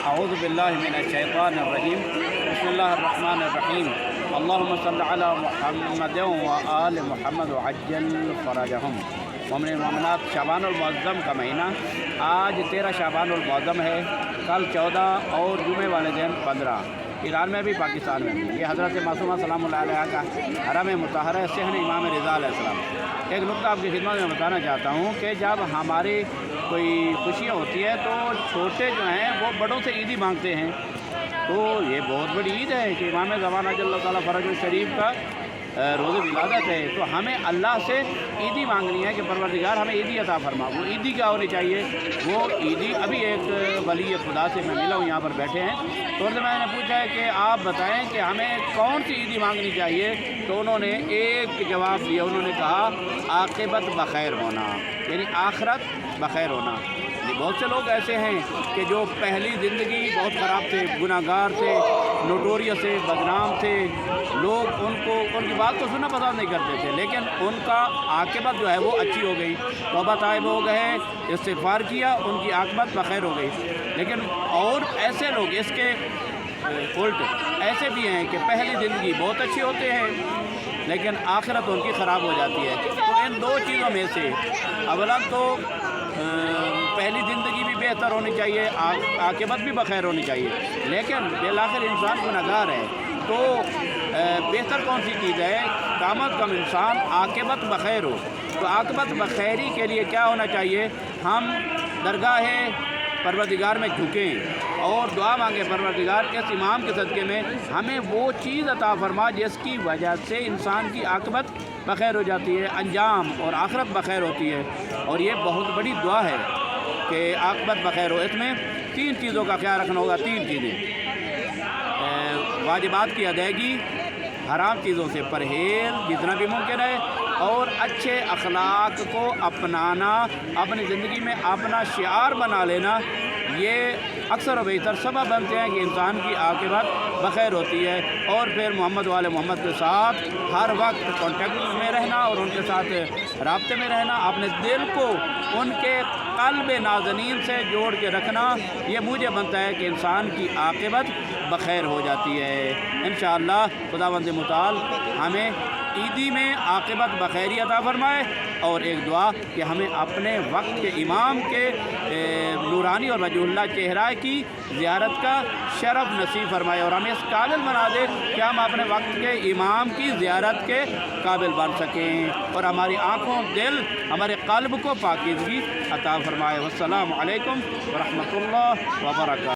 اعوذ باللہ من الشیطان الرجیم بسم اللہ الرحمن الرحیم اللہم صلی علی محمد و آل محمد وعجل فرجہم۔ مومن مومنات، شعبان المعظم کا مہینہ آج 13 شعبان المعظم ہے، کل 14 اور جمعے والے دن 15، ایران میں بھی پاکستان میں بھی۔ یہ حضرت معصومہ سلام اللہ علیہ کا حرم مطہرہ صحن امام رضا علیہ السلام۔ ایک نقطہ آپ کی خدمت میں بتانا چاہتا ہوں کہ جب ہماری کوئی خوشیاں ہوتی ہے تو چھوٹے جو ہیں وہ بڑوں سے عیدی مانگتے ہیں، تو یہ بہت بڑی عید ہے کہ امام زمانہ جل اللہ تعالیٰ فرج الشریف کا روز ولادت ہے، تو ہمیں اللہ سے عیدی مانگنی ہے کہ پروردگار ہمیں عیدی عطا فرما۔ وہ عیدی کیا ہونی چاہیے؟ وہ عیدی ابھی ایک ولی خدا سے میں ملا ہوں، یہاں پر بیٹھے ہیں، تو ان سے میں نے پوچھا ہے کہ آپ بتائیں کہ ہمیں کون سی عیدی مانگنی چاہیے، تو انہوں نے ایک جواب دیا، انہوں نے کہا عاقبت بخیر ہونا، یعنی آخرت بخیر ہونا۔ بہت سے لوگ ایسے ہیں کہ جو پہلی زندگی بہت خراب تھے، گناہ گار تھے، نوٹوریس تھے، بدنام تھے، لوگ ان کی بات تو سننا پسند نہیں کرتے تھے، لیکن ان کا عاقبت جو ہے وہ اچھی ہو گئی، توبہ طائب ہو گئے، استغفار کیا، ان کی عاقبت بخیر ہو گئی۔ لیکن اور ایسے لوگ اس کے الٹ ایسے بھی ہیں کہ پہلی زندگی بہت اچھی ہوتے ہیں لیکن آخرت ان کی خراب ہو جاتی ہے۔ تو ان دو چیزوں میں سے اولا تو پہلی زندگی بھی بہتر ہونی چاہیے، عاقبت بھی بخیر ہونی چاہیے، لیکن بالآخر انسان گنہگار ہے، تو بہتر کون سی چیز ہے؟ کم از کم انسان عاقبت بخیر ہو۔ تو عاقبت بخیری کے لیے کیا ہونا چاہیے؟ ہم درگاہ پروردگار میں جھکیں اور دعا مانگیں، پروردگار اس امام کے صدقے میں ہمیں وہ چیز عطا فرما جس کی وجہ سے انسان کی عاقبت بخیر ہو جاتی ہے، انجام اور آخرت بخیر ہوتی ہے۔ اور یہ بہت بڑی دعا ہے کہ عاقبت بخیر ہو۔ اس میں 3 چیزوں کا خیال رکھنا ہوگا، 3 چیزیں: واجبات کی ادائیگی، حرام چیزوں سے پرہیز جتنا بھی ممکن ہے، اور اچھے اخلاق کو اپنانا، اپنی زندگی میں اپنا شعار بنا لینا۔ یہ اکثر و بیشتر سبب بنتے ہیں کہ انسان کی عاقبت بخیر ہوتی ہے۔ اور پھر محمد والے محمد کے ساتھ ہر وقت کانٹیکٹ میں رہنا اور ان کے ساتھ رابطے میں رہنا، اپنے دل کو ان کے قلب نازنین سے جوڑ کے رکھنا، یہ موجب بنتا ہے کہ انسان کی عاقبت بخیر ہو جاتی ہے۔ انشاءاللہ خداوند متعال ہمیں عیدی میں عاقبت بخیری عطا فرمائے، اور ایک دعا کہ ہمیں اپنے وقت کے امام کے نورانی اور وجہ اللہ چہرہ کی زیارت کا شرف نصیب فرمائے، اور ہمیں اس قابل بنا دے کہ ہم اپنے وقت کے امام کی زیارت کے قابل بن سکیں، اور ہماری آنکھوں، دل، ہمارے قلب کو پاکیزگی عطا فرمائے۔ والسلام علیکم ورحمۃ اللہ وبرکاتہ۔